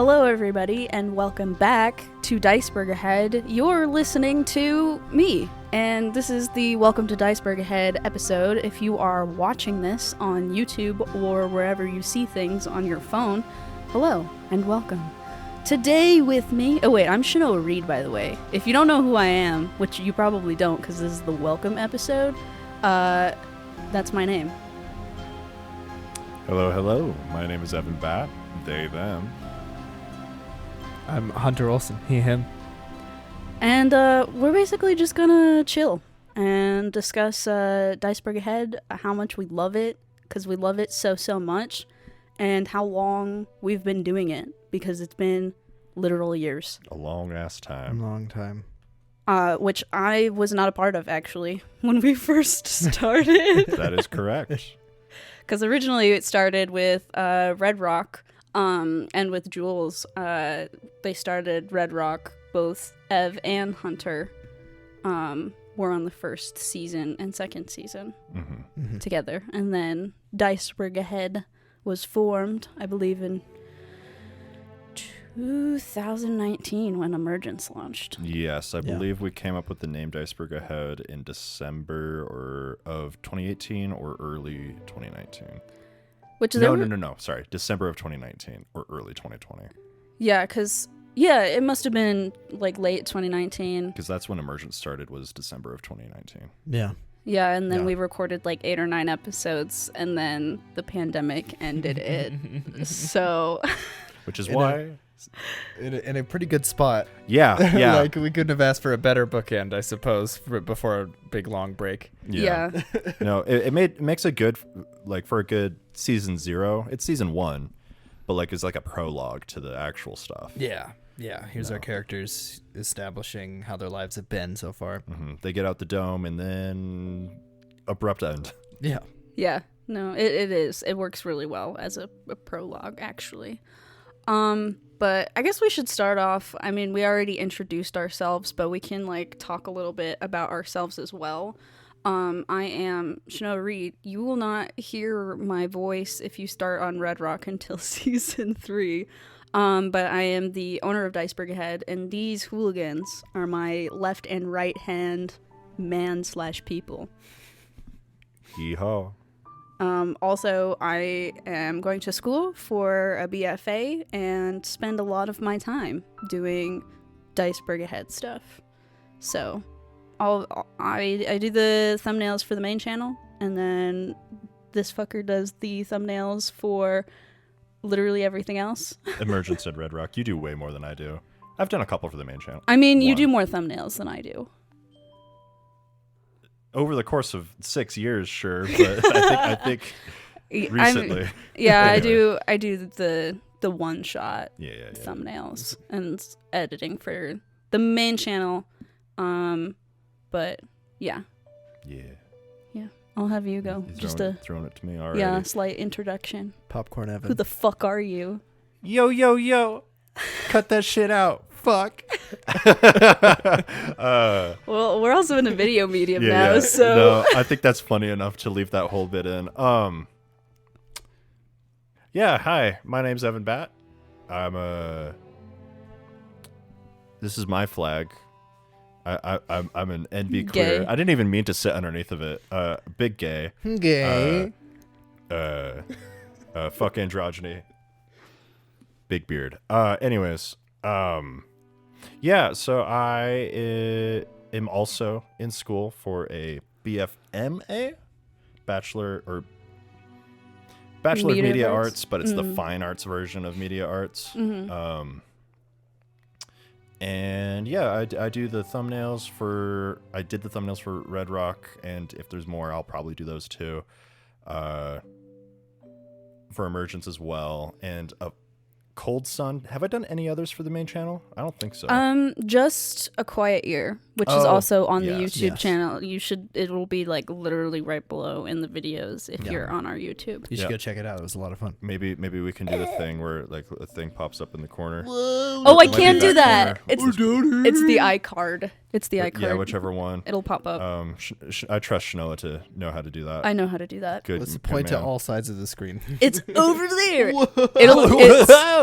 Hello, everybody, and welcome back to DICEBERG Ahead. You're listening to me, and this is the Welcome to DICEBERG Ahead episode. If you are watching this on YouTube or wherever you see things on your phone, hello and welcome. Today with me... Oh, wait, I'm Shanoa Reed, by the way. If you don't know who I am, which you probably don't because this is the welcome episode, that's my name. Hello. My name is Evan Batt. They, them. I'm Hunter Olsen, he, him. And we're basically just gonna chill and discuss DICEBERG Ahead, how much we love it, because we love it so much, and how long we've been doing it, because it's been literal years. A long-ass time. Long time. Which I was not a part of, actually, when we first started. That is correct. Because originally it started with Red Rock, and with Jules, they started Red Rock. Both Ev and Hunter were on the first season and second season together. And then DICEBERG Ahead was formed, I believe, in 2019 when Emergence launched. Yes, I believe we came up with the name DICEBERG Ahead in December of 2018 or early 2019. Which is No. Sorry, December of 2019 or early 2020. Yeah, because it must have been like late 2019. Because that's when Emergence started, was December of 2019. Yeah. Yeah, and then we recorded like 8 or 9 episodes, and then the pandemic ended it. So, which is why In a pretty good spot. Yeah. Like, we couldn't have asked for a better bookend, I suppose, before a big long break. Yeah. No, it makes a good, like, for a good season 0. It's season 1, but like it's like a prologue to the actual stuff. Yeah. Here's our characters establishing how their lives have been so far. They get out the dome and then abrupt end. Yeah. Yeah. No, it is. It works really well as a prologue, actually. But I guess we should start off. I mean, we already introduced ourselves, but we can like talk a little bit about ourselves as well. I am Shanoa Reed. You will not hear my voice if you start on Red Rock until season 3. But I am the owner of DICEBERG Ahead, and these hooligans are my left and right hand man/people. Hee-haw. Also, I am going to school for a BFA and spend a lot of my time doing DICEBERG Ahead stuff. So, I do the thumbnails for the main channel, and then this fucker does the thumbnails for literally everything else. Emergence and Red Rock. You do way more than I do. I've done a couple for the main channel. I mean, you do more thumbnails than I do. Over the course of 6 years, sure, but I think recently. Anyway. I do the one shot thumbnails and editing for the main channel. But yeah. I'll have you go. He's throwing it to me already. Yeah, slight introduction. Popcorn Evan. Who the fuck are you? Yo. Cut that shit out. Fuck. Well, we're also in a video medium now, so no, I think that's funny enough to leave that whole bit in. Hi, my name's Evan Batt. This is my flag. I'm an NB queer. Gay. I didn't even mean to sit underneath of it. Big gay. Gay. Fuck androgyny. Big beard. Anyways, so I am also in school for a BFMA, Bachelor Media Arts, but it's the fine arts version of media arts. And I do the thumbnails I did the thumbnails for Red Rock, and if there's more, I'll probably do those too. For Emergence as well, and Cold Sun. Have I done any others for the main channel? I don't think so. Just A Quiet Year, which is also on the YouTube yes. channel. It will be like literally right below in the videos if you're on our YouTube. You should go check it out. It was a lot of fun. Maybe we can do the thing where like a thing pops up in the corner. Oh, I can do that. It's the iCard. It's the iCard. Yeah, whichever one. It'll pop up. I trust Shanoa to know how to do that. I know how to do that. Good. Let's point to all sides of the screen. It's over there.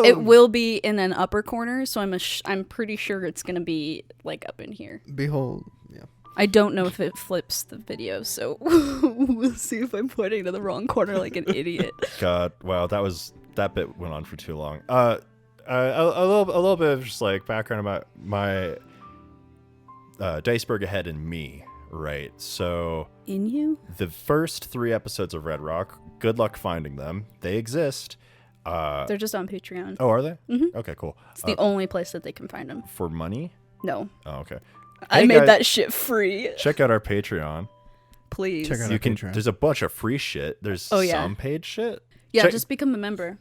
It will be in an upper corner, so I'm pretty sure it's gonna be like up in here. Behold. Yeah. I don't know if it flips the video, so we'll see if I'm pointing to the wrong corner like an idiot. God, wow, that bit went on for too long. A little bit of just like background about my DICEBERG Ahead and me, right? So In you? the first 3 episodes of Red Rock, good luck finding them. They exist. They're just on Patreon. Oh, are they? Mm-hmm. Okay, cool. It's the only place that they can find them. For money? No. Oh, okay. I Hey, made guys, that shit free. check out our Patreon. Please. Check out You can. Patreon. There's a bunch of free shit. There's Oh, yeah. some paid shit. Yeah, Check- just become a member.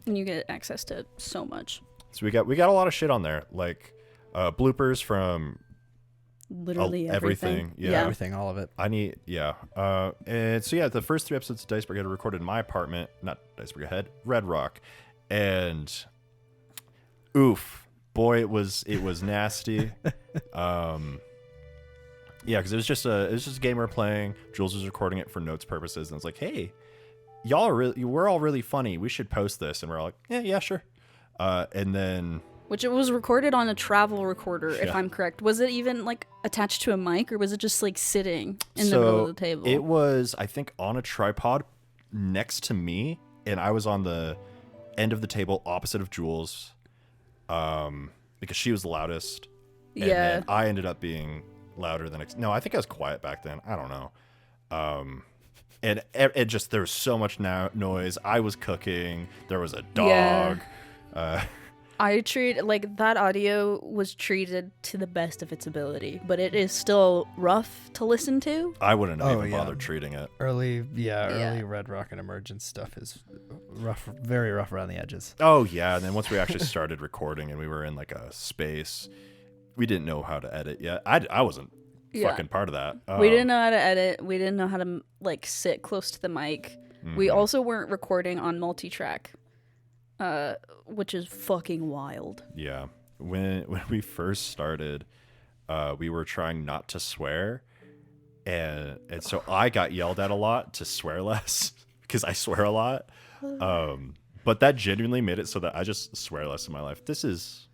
And you get access to so much. So we got a lot of shit on there, like bloopers from Literally everything. Yeah. Everything, all of it. And so the first 3 episodes of DICEBERG Ahead are recorded in my apartment, not DICEBERG Ahead, Red Rock, and oof, boy, it was nasty. Because it was just a game we were playing. Jules was recording it for notes purposes, and it's like, hey, we're all really funny. We should post this, and we're all like, yeah, sure. And then. Which it was recorded on a travel recorder, if Yeah. I'm correct. Was it even like attached to a mic, or was it just like sitting in the middle of the table? It was, I think, on a tripod next to me, and I was on the end of the table opposite of Jules, because she was the loudest. And Yeah. then I ended up being louder than. No, I think I was quiet back then. I don't know. And it just, there was so much noise. I was cooking. There was a dog. Yeah. I treat like that audio was treated to the best of its ability, but it is still rough to listen to. I wouldn't have Oh, even yeah. bothered treating it. Early Yeah. Red Rock and Emergence stuff is rough, very rough around the edges. Oh yeah, and then once we actually started recording and we were in like a space, we didn't know how to edit yet. I wasn't Yeah. fucking part of that. We didn't know how to edit. We didn't know how to like sit close to the mic. We Mhm. also weren't recording on multi-track, which is fucking wild. Yeah, when we first started, we were trying not to swear, and so I got yelled at a lot to swear less because I swear a lot. But that genuinely made it so that I just swear less in my life. This is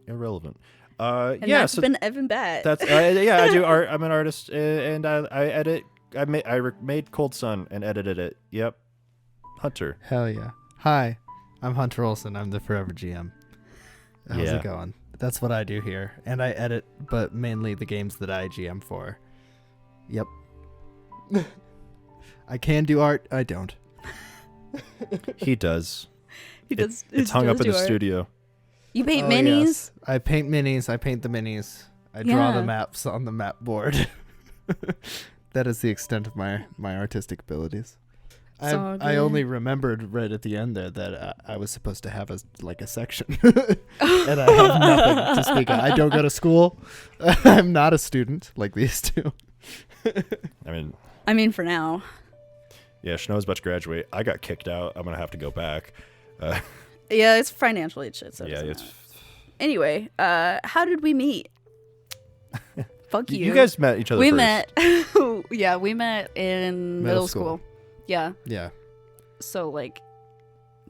irrelevant. And Yeah, that's so been Evan Bat. that's I do art. I'm an artist, and I edit. I made Cold Sun and edited it. Yep, Hunter. Hell yeah. Hi, I'm Hunter Olson. I'm the Forever GM. How's Yeah. it going? That's what I do here. And I edit, but mainly the games that I GM for. Yep. I can do art. I don't. He does. He does. It's hung up in the studio. You paint Oh, minis. yes. I paint minis. I paint the minis. I draw Yeah. the maps on the map board. That is the extent of my artistic abilities. It's all I good. only remembered right at the end there that I was supposed to have a section, and I have nothing to speak of. I don't go to school. I'm not a student like these two. I mean, For now. yeah, Snow's about to graduate. I got kicked out. I'm gonna have to go back. Yeah, it's financially shit. So Yeah, it's it's. not. Anyway, how did we meet? Fuck you. You guys met each other. We first. met. Yeah, we met in middle school. Yeah. Yeah. So like,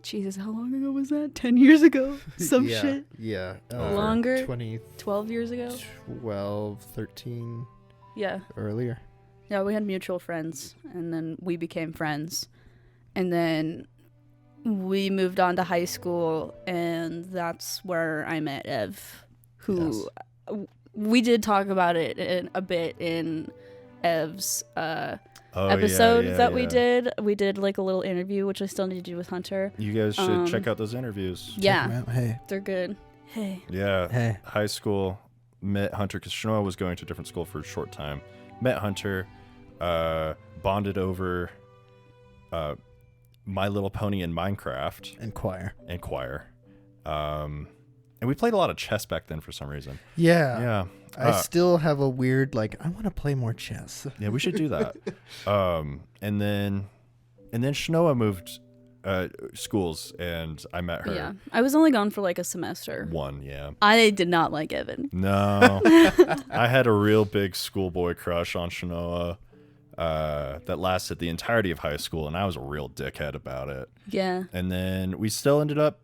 Jesus, how long ago was that? 10 years ago? Some yeah, shit. Yeah. Longer? 2012, 12 years ago? 13 Yeah. earlier. Yeah, we had mutual friends, and then we became friends. And then we moved on to high school, and that's where I met Ev, who we did talk about it a bit in Ev's episode that we did. We did like a little interview, which I still need to do with Hunter. You guys should check out those interviews. Yeah, Check 'em out. Hey. they're good. Hey. Yeah. Hey. High school, met Hunter because Shanoa was going to a different school for a short time. Met Hunter, bonded over My Little Pony and Minecraft And choir. and choir. And we played a lot of chess back then for some reason. Yeah. Yeah. I still have a weird, I want to play more chess. Yeah, we should do that. And then Shanoa moved schools, and I met her. Yeah, I was only gone for like a semester. Yeah. I did not like Evan. No. I had a real big schoolboy crush on Shanoa that lasted the entirety of high school, and I was a real dickhead about it. Yeah. And then we still ended up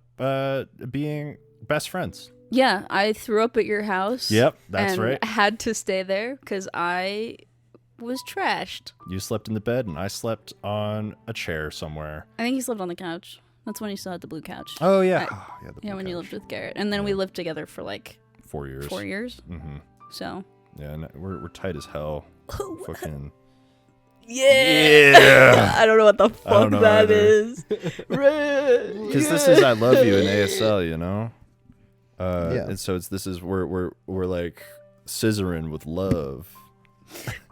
being best friends. Yeah, I threw up at your house. Yep, that's and right. Had to stay there because I was trashed. You slept in the bed, and I slept on a chair somewhere. I think you slept on the couch. That's when you still had the blue couch. Oh, yeah. Yeah, when you lived with Garrett. And then we lived together for like 4 years. 4 years. Mm-hmm. So. Yeah, and we're tight as hell. Fucking. Yeah. I don't know what the fuck that either. is. Because this is I Love You in ASL, you know? Yeah. And so we're like scissoring with love.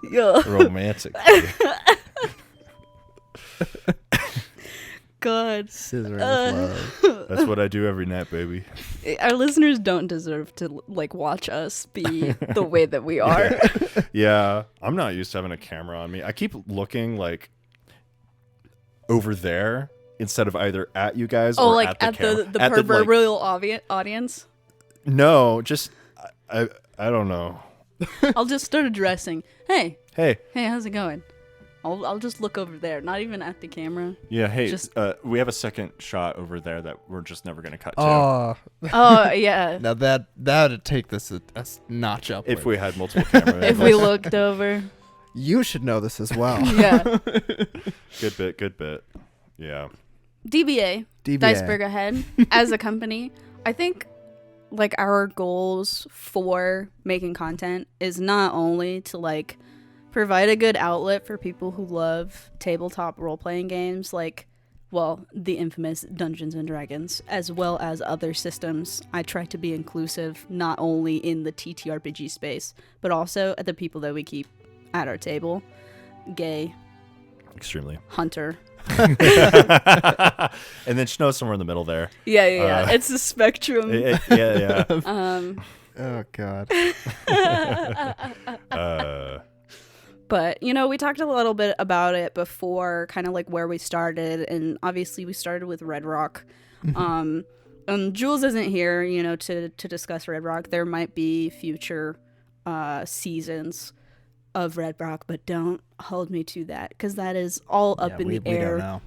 Yeah. Romantic. God. Scissoring with love. That's what I do every night, baby. Our listeners don't deserve to like watch us be the way that we are. Yeah, I'm not used to having a camera on me. I keep looking like over there instead of either at you guys or like at the at camera. the At proverbial audience. No, just I don't know. I'll just start addressing. Hey, Hey, how's it going? I'll just look over there, not even at the camera. yeah, hey, Just- we have a second shot over there that we're just never gonna cut to. Oh, Oh yeah. now that'd take this a notch up. If we had multiple cameras. If we looked over. You should know this as well. Yeah. Good bit. Yeah. DBA. DBA. DICEBERG Ahead. As a company, I think like our goals for making content is not only to like provide a good outlet for people who love tabletop role-playing games like, well, the infamous Dungeons and Dragons, as well as other systems. I try to be inclusive not only in the TTRPG space, but also at the people that we keep at our table. Gay, Extremely. hunter. And then snow somewhere in the middle there. Yeah. It's a spectrum. Yeah. Oh God. But, you know, we talked a little bit about it before, kind of like where we started. And obviously we started with Red Rock. Jules isn't here, you know, to discuss Red Rock. There might be future seasons of Red Rock, but don't hold me to that because that is all up in the air. We don't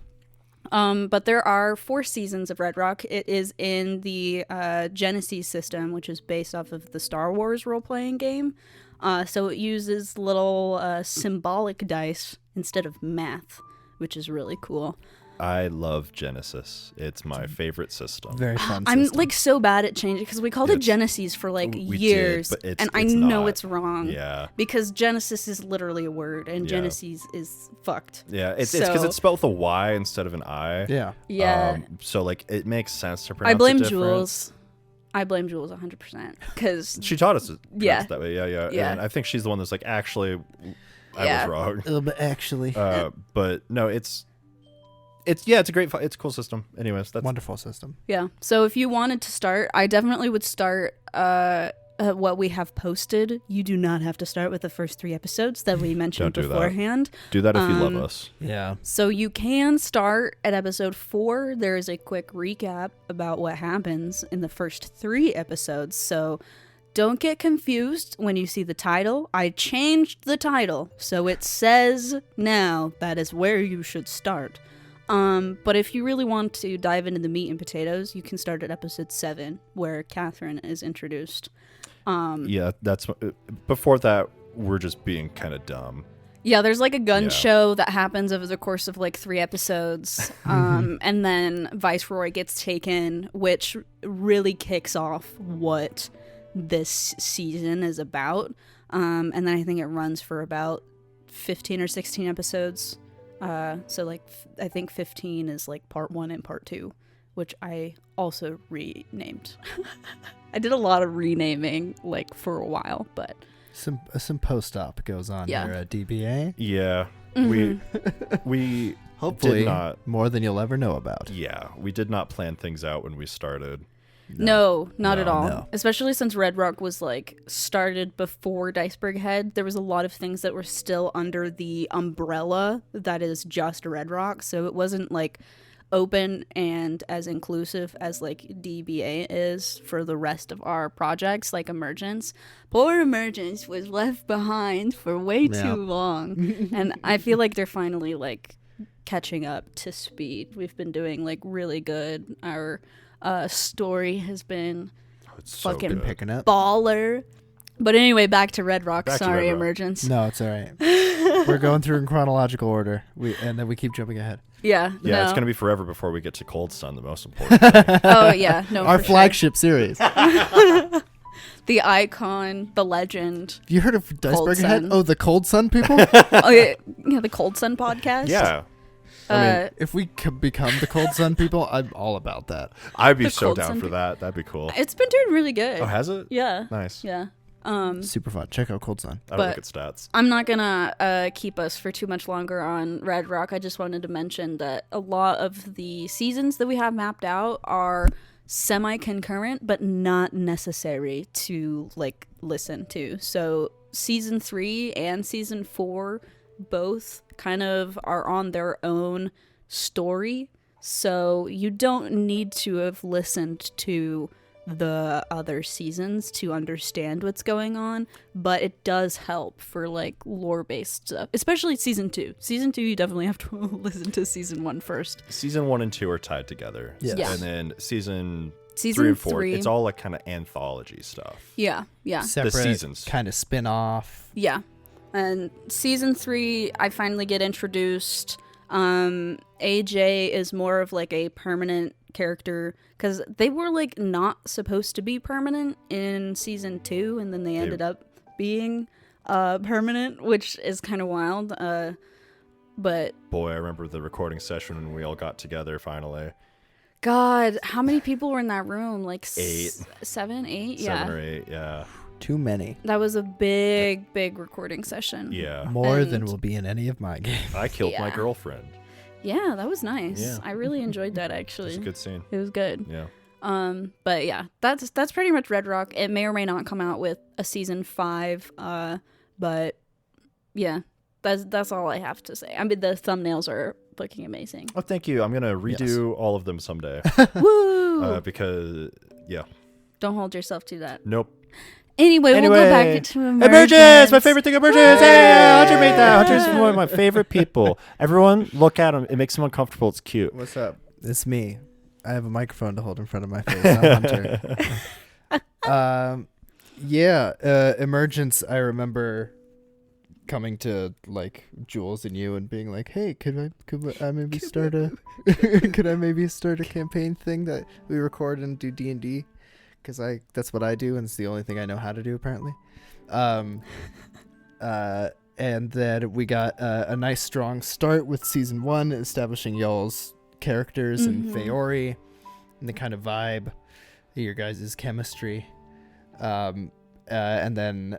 know. But there are 4 seasons of Red Rock. It is in the Genesis system, which is based off of the Star Wars role-playing game. So it uses little symbolic dice instead of math, which is really cool. I love Genesis. It's my favorite system. Very fun. I'm system. like so bad at changing because we called it Genesis for like We years, did, but and I it's know not. it's wrong. Yeah. Because Genesis is literally a word, and Yeah. Genesis is fucked. Yeah, it's because So- it's spelled with a Y instead of an I. Yeah. Yeah, So like it makes sense to pronounce I blame it different. Jules. I blame Jules 100% because She taught us to pronounce Yeah. it that way. Yeah. Yeah. And I think she's the one that's like, actually, I Yeah. was wrong. But actually, But no, it's a great, it's a cool system. Anyways, that's wonderful system. yeah. So if you wanted to start, I definitely would start what we have posted. You do not have to start with the first 3 episodes that we mentioned Don't do that. beforehand. do that if you love us. Yeah. So you can start at episode 4. There is a quick recap about what happens in the first 3 episodes. So don't get confused when you see the title. I changed the title, so it says now that is where you should start. But if you really want to dive into the meat and potatoes, you can start at episode 7, where Catherine is introduced. Yeah, that's before that. We're just being kind of dumb. Yeah, there's like a gun Yeah. show that happens over the course of like 3 episodes. And then Viceroy gets taken, which really kicks off what this season is about. And then I think it runs for about 15 or 16 episodes. So like I think 15 is like part 1 and part 2, which I also renamed. I did a lot of renaming like for a while, but Some post-op goes on Yeah. here at DBA. Yeah, we Hopefully, did not. more than you'll ever know about. Yeah, we did not plan things out when we started. No, not at all. no. Especially since Red Rock was like started before DICEBERG Ahead. There was a lot of things that were still under the umbrella that is just Red Rock. So it wasn't like open and as inclusive as like DBA is for the rest of our projects, like Emergence. Poor Emergence was left behind for way Yeah. too long. And I feel like they're finally like catching up to speed. We've been doing like really good. Our story has been It's so fucking good. Picking up. baller. But anyway, back to Red Rock. Back to Sorry, Red Rock. Emergence. No, it's all right. We're going through in chronological order, and then we keep jumping ahead. Yeah. Yeah, no. it's gonna be forever before we get to Cold Sun, the most important thing. Oh yeah, no. Our for flagship series. sure. The icon, the legend. You heard of Cold DICEBERG Ahead? Sun. Oh, the Cold Sun people? Oh yeah, the Cold Sun podcast. Yeah, If we could become the Cold Sun people, I'm all about that. I'd be The so Cold down Sun for that. That'd be cool. It's been doing really good. Oh, has it? Yeah. Nice. Yeah. Super fun. Check out Cold Sun. I don't But- look at stats. I'm not gonna keep us for too much longer on Red Rock. I just wanted to mention that a lot of the seasons that we have mapped out are semi-concurrent, but not necessary to like listen to. So season 3 and season 4 both kind of are on their own story. So you don't need to have listened to the other seasons to understand what's going on, but it does help for like lore based stuff, especially season 2. Season 2 you definitely have to listen to season 1 first. Season 1 and 2 are tied together. Yes. Yeah. And then season 3 Season and 4, 3, it's all like kind of anthology stuff. yeah Separate seasons. kind of spin off. yeah. And season 3 I finally get introduced. AJ is more of like a permanent character because they were like not supposed to be permanent in season 2, and then they ended up being permanent, which is kind of wild. But Boy, I remember the recording session when we all got together finally. God, how many people were in that room? Like 8. 7, 8? 7 Yeah. or 8, yeah. Too many. That was a big recording session. Yeah. More than And- will be in any of my games. I killed my Yeah. girlfriend. Yeah, that was nice. Yeah. I really enjoyed that actually. It's a good scene. It was good. Yeah. But yeah, that's pretty much Red Rock. It may or may not come out with a season 5. But yeah, that's all I have to say. I mean, the thumbnails are looking amazing. Oh, thank you. I'm going to redo all of them someday. Woo! Because, yeah. Don't hold yourself to that. Nope. Anyway, we'll go back to Emergence! My favorite thing, Emergence! Hey, Hunter made that. Hunter's one of my favorite people. Everyone, look at him. It makes him uncomfortable. It's cute. What's up? It's me. I have a microphone to hold in front of my face. I'm Hunter. Emergence. I remember coming to like Jules and you and being like, "Hey, could I maybe start a could I maybe start a campaign thing that we record and do D&D? Because that's what I do, and it's the only thing I know how to do apparently." And then we got a nice strong start with season 1, establishing y'all's characters and Feori and the kind of vibe, your guys' chemistry, and then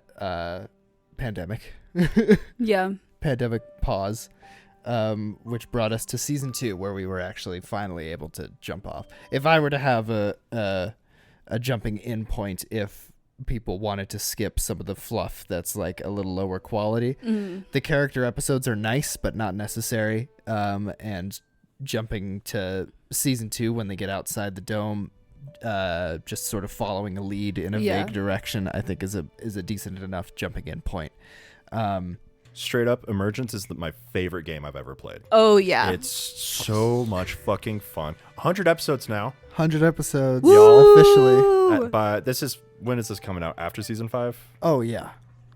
pandemic. Yeah. Pandemic pause, which brought us to season 2, where we were actually finally able to jump off. If I were to have a jumping in point, if people wanted to skip some of the fluff that's like a little lower quality, the character episodes are nice but not necessary, and jumping to season 2 when they get outside the dome, just sort of following a lead in a vague direction, I think is a decent enough jumping in point. Straight up, Emergence is my favorite game I've ever played. Oh yeah. It's so much fucking fun. 100 episodes now. 100 episodes, Woo! y'all, officially. But when is this coming out? After season 5? Oh yeah.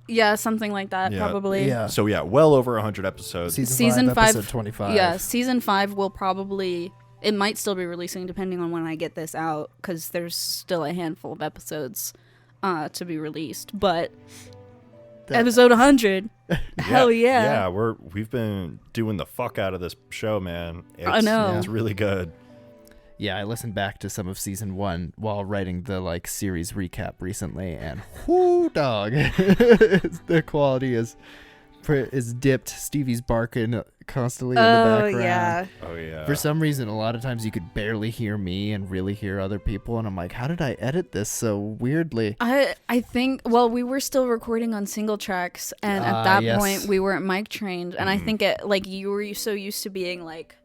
Yeah, something like that, Yeah. probably. Yeah. So yeah, well over 100 episodes. Season 5, episode 25. Yeah, season 5 will probably, it might still be releasing depending on when I get this out, because there's still a handful of episodes to be released. But episode 100, hell yeah. Yeah, we've been doing the fuck out of this show, man. I know. It's really good. Yeah, I listened back to some of season 1 while writing the like series recap recently, and whoo, dog, the quality is dipped. Stevie's barking constantly in the background. Yeah. Oh yeah. For some reason, a lot of times you could barely hear me and really hear other people, and I'm like, how did I edit this so weirdly? I think, well, we were still recording on single tracks, and at that yes. point we weren't mic trained, and I think like you were so used to being like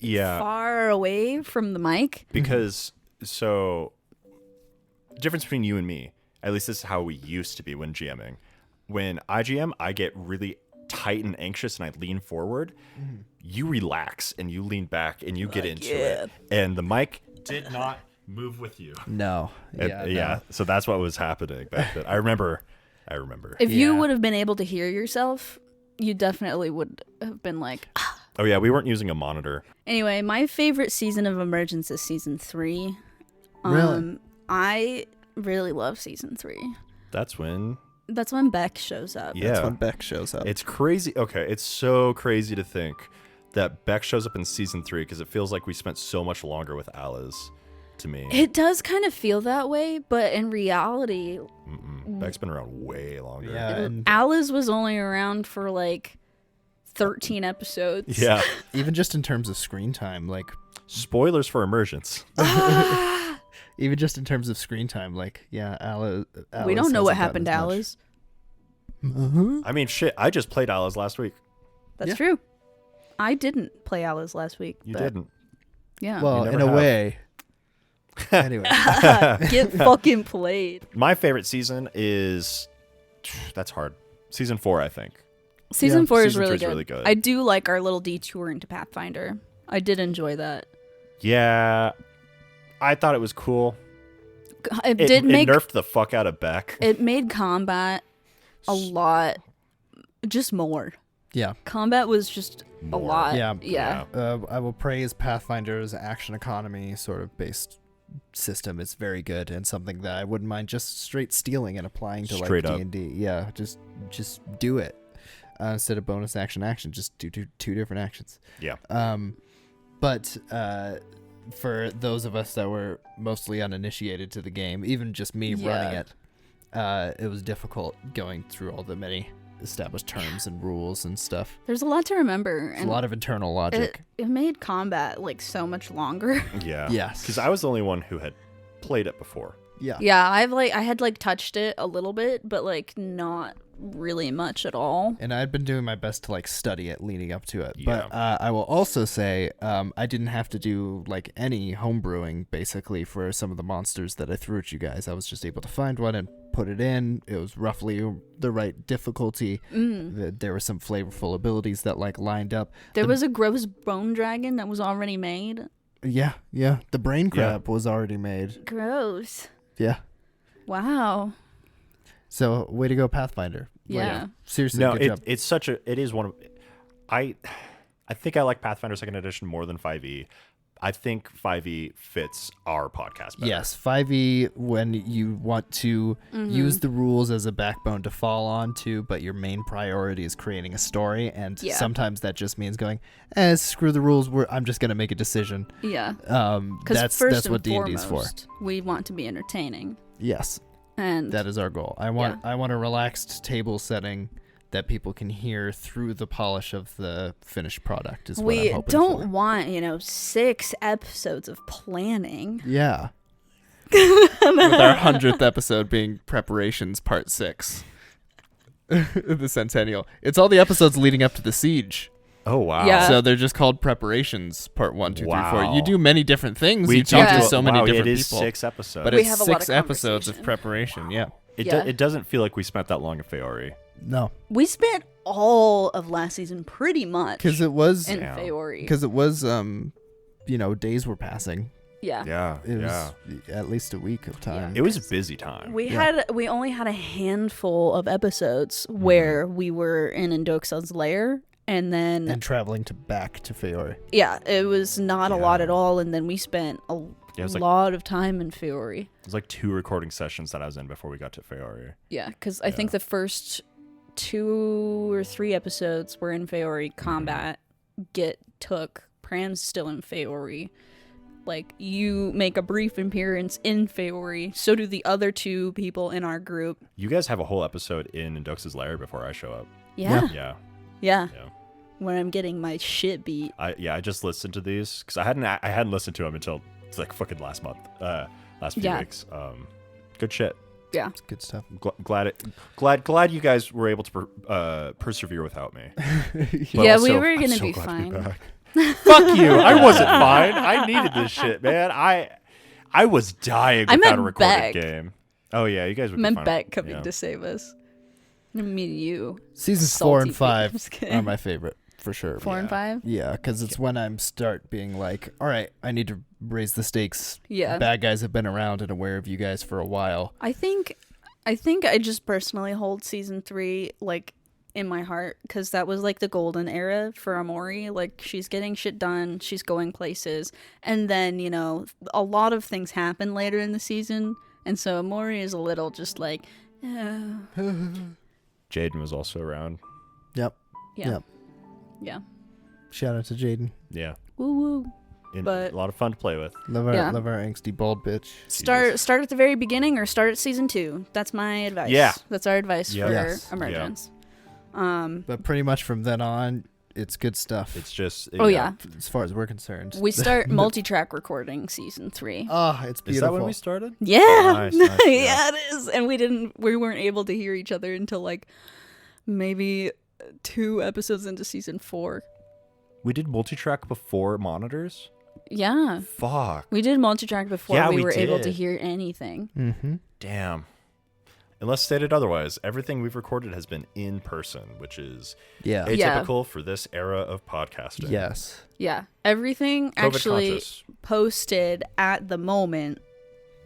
far away from the mic. Because so difference between you and me, at least this is how we used to be when GMing. When I GM, I get really tight and anxious and I lean forward. You relax and you lean back and you get into it. And the mic did not move with you. No. Yeah. So that's what was happening back then. I remember. If you would have been able to hear yourself, you definitely would have been like, Oh yeah, we weren't using a monitor. Anyway, my favorite season of Emergence is season 3. Really? I really love season 3. That's when Beck shows up. Yeah. That's when Beck shows up. It's crazy. Okay, it's so crazy to think that Beck shows up in season 3 because it feels like we spent so much longer with Alice. To me, It does kind of feel that way, but in reality, Beck's been around way longer. Yeah, and Alice was only around for like 13 episodes. Yeah. even just in terms of screen time, like Spoilers for Emergence. even just in terms of screen time, like Alice We don't know what hasn't happened to gotten as Alice. much. I mean, shit. I just played Alice last week. That's Yeah. true. I didn't play Alice last week. You but didn't. Yeah. Well, You in never a have. way. Anyway, Get fucking played. My favorite season is that's hard. Season 4, I think. Season 4 is Season really 3 is good. really good. I do like our little detour into Pathfinder. I did enjoy that. Yeah, I thought it was cool. It It did nerfed the fuck out of Beck. it made combat a lot just more. yeah. Combat was just More. a lot. Yeah. Yeah. I will praise Pathfinder's action economy sort of based system. It's very good and something that I wouldn't mind just straight stealing and applying to Straight like up. D&D. Yeah, just do it instead of bonus action. Just do two different actions. Yeah. But for those of us that were mostly uninitiated to the game, even just me running it, it was difficult going through all the many established terms and rules and stuff. There's a lot to remember. It's a lot of internal logic. It made combat like so much longer. Yeah. Yes. Because I was the only one who had played it before. Yeah. Yeah, I had touched it a little bit, but like not really much at all. And I'd been doing my best to like study it leading up to it. Yeah. But I will also say I didn't have to do like any homebrewing basically for some of the monsters that I threw at you guys. I was just able to find one and put it in. It was roughly the right difficulty. There were some flavorful abilities that like lined up. There was a gross bone dragon that was already made. Yeah. The brain crab was already made. Gross. Yeah. Wow. So way to go, Pathfinder. Yeah. Like, seriously, No, good job. it's such a. It is one of. I think I like Pathfinder 2nd Edition more than 5e. I think 5e fits our podcast better. Yes, 5e when you want to use the rules as a backbone to fall onto, but your main priority is creating a story, and sometimes that just means going, screw the rules. I'm just gonna make a decision. Yeah. That's what D&D is for. We want to be entertaining, Yes, and that is our goal. I want a relaxed table setting that people can hear through the polish of the finished product. Is what I'm we hoping don't for. want 6 episodes of planning. Yeah. With our 100th episode being preparations part 6. The Centennial. It's all the episodes leading up to the siege. Oh wow. Yeah. So they're just called preparations part 1, 2, 3, 4. Wow. You do many different things. You do talk to do- so many different it is people. 6 episodes. But We it's have a lot 6 of episodes of conversation. preparation. Yeah. It doesn't feel like we spent that long in Feori. No. We spent all of last season pretty much Because it was in Yeah. Feori. days were passing. Yeah. Yeah. It yeah. was at least a week of time. It was a busy time. We only had a handful of episodes where we were in Indoxa's lair, and then And traveling back to Feori. it was not a lot at all, and then we spent a it was like- lot of time in Feori. It was like 2 recording sessions that I was in before we got to Feori. Yeah, because I think the first 2 or 3 episodes were in Feori combat. Pram's still in Feori. Like, you make a brief appearance in Feori. So do the other 2 people in our group. You guys have a whole episode in Indox's lair before I show up. Yeah. Yeah. Yeah. Yeah. When I'm getting my shit beat. I just listened to these because I hadn't listened to them until like fucking last month, last few weeks. Good shit. Yeah. It's good stuff. Glad you guys were able to persevere without me. But Yeah, we also, were I'm gonna so be glad to fine. back. Fuck you! I wasn't fine. I needed this shit, man. I was dying I without meant a recorded Beck. game. Oh yeah, you guys would be Meant fine. Beck coming Yeah. to save us. I mean, you. Seasons Salty 4 and pig. 5 I'm just kidding. are my favorite. for sure. 4 and 5. Yeah, because it's when I'm start being like, all right, I need to raise the stakes. Yeah. Bad guys have been around and aware of you guys for a while. I think I just personally hold season 3 like in my heart, because that was like the golden era for Amori. Like, she's getting shit done, she's going places, and then, you know, a lot of things happen later in the season, and so Amori is a little just like Jaden was also around. Yep. yeah. Yep. Yeah. Shout out to Jaden. Yeah. Woo woo. But a lot of fun to play with. Love our angsty bald bitch. Start at the very beginning or start at season 2. That's my advice. Yeah. That's our advice for Yes. Emergence. But pretty much from then on, it's good stuff. It's just As far as we're concerned. We start multi-track recording season 3. Oh, it's beautiful. Is that when we started? Yeah. Nice, Yeah, it is. And we weren't able to hear each other until like maybe 2 episodes into season 4. We did multi-track before monitors? Yeah. Fuck. We did multi-track before Yeah, we we were able to did. hear anything. Mm-hmm. Damn. Unless stated otherwise, everything we've recorded has been in person, which is Yeah. atypical for this era of podcasting. Yes. Yeah. Everything COVID actually conscious. posted at the moment,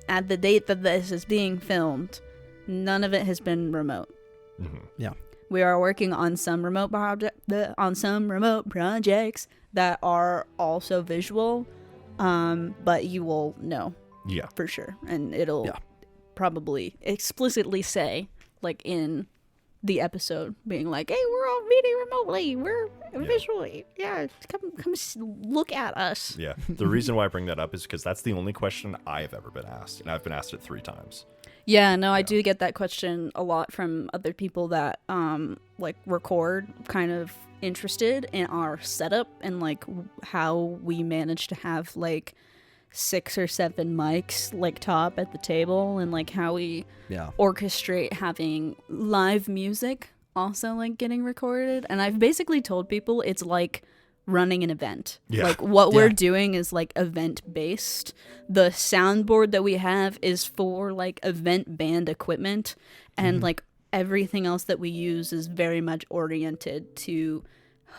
at the date that this is being filmed, none of it has been remote. Mm-hmm. Yeah. We are working on some remote projects that are also visual, but you will know Yeah. for sure, and it'll probably explicitly say, like in the episode, being like, "Hey, we're all meeting remotely. We're visually, come look at us." Yeah. The reason why I bring that up is because that's the only question I've ever been asked, and I've been asked it 3 times. Yeah, no, I do get that question a lot from other people that like record, kind of interested in our setup and like how we manage to have like 6 or 7 mics like top at the table, and like how we orchestrate having live music also like getting recorded. And I've basically told people it's like running an event. Like what we're doing is like event based. The soundboard that we have is for like event band equipment, and like everything else that we use is very much oriented to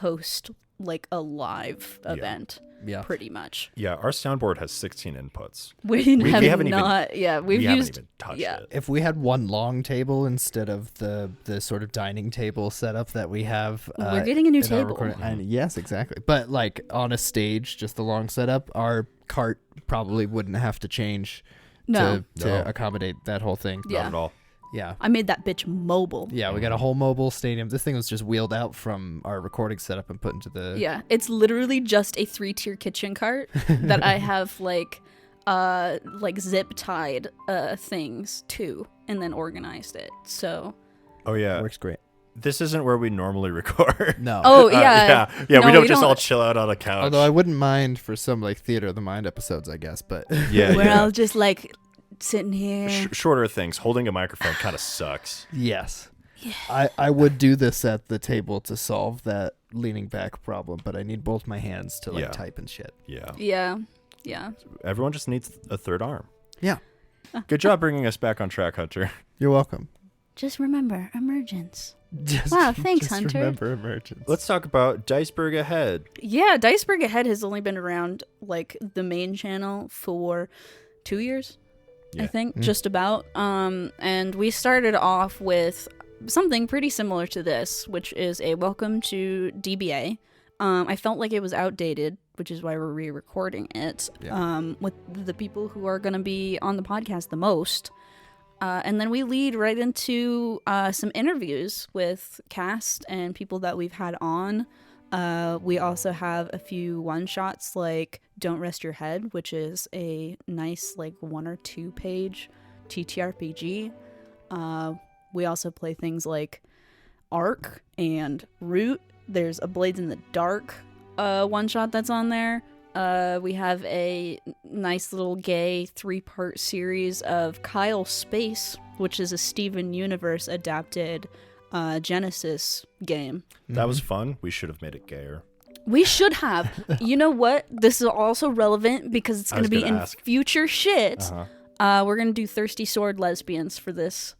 host like a live event. Yeah. Pretty much. Yeah, our soundboard has 16 inputs. We haven't not even, we've we used haven't even touched it. If we had one long table instead of the sort of dining table setup that we have, we're getting a new in our table. recording- and yes, exactly. But like on a stage, just the long setup, our cart probably wouldn't have to change No. to accommodate that whole thing. Yeah. Not at all. Yeah. I made that bitch mobile. Yeah, we got a whole mobile stadium. This thing was just wheeled out from our recording setup and put into the... Yeah, it's literally just a 3-tier kitchen cart that I have like zip tied things to, and then organized it. So Oh, yeah. Works great. This isn't where we normally record. No. Oh yeah. Yeah, No, we don't we just don't- all chill out on a couch. Although I wouldn't mind for some like Theater of the Mind episodes, I guess, but... yeah, we're yeah. all just like sitting here. Shorter things. Holding a microphone kind of sucks. Yes. I would do this at the table to solve that leaning back problem, but I need both my hands to like type and shit. Yeah. Yeah. Everyone just needs a third arm. Yeah. Good job bringing us back on track, Hunter. You're welcome. Just remember, emergence. Just, Wow, thanks, just Hunter. Remember emergence. Let's talk about DICEBERG Ahead. Yeah, DICEBERG Ahead has only been around like the main channel for 2 years. I think, just about. And we started off with something pretty similar to this, which is a welcome to DBA. I felt like it was outdated, which is why we're re-recording it with the people who are going to be on the podcast the most. And then we lead right into some interviews with cast and people that we've had on. We also have a few one-shots like Don't Rest Your Head, which is a nice like 1 or 2 page TTRPG. We also play things like Arc and Root. There's a Blades in the Dark one-shot that's on there. We have a nice little gay 3-part series of Kyle Space, which is a Steven Universe adapted Genesis game. That was fun. We should have made it gayer. We should have. You know what? This is also relevant because it's going to be in future shit. We're going to do Thirsty Sword lesbians for this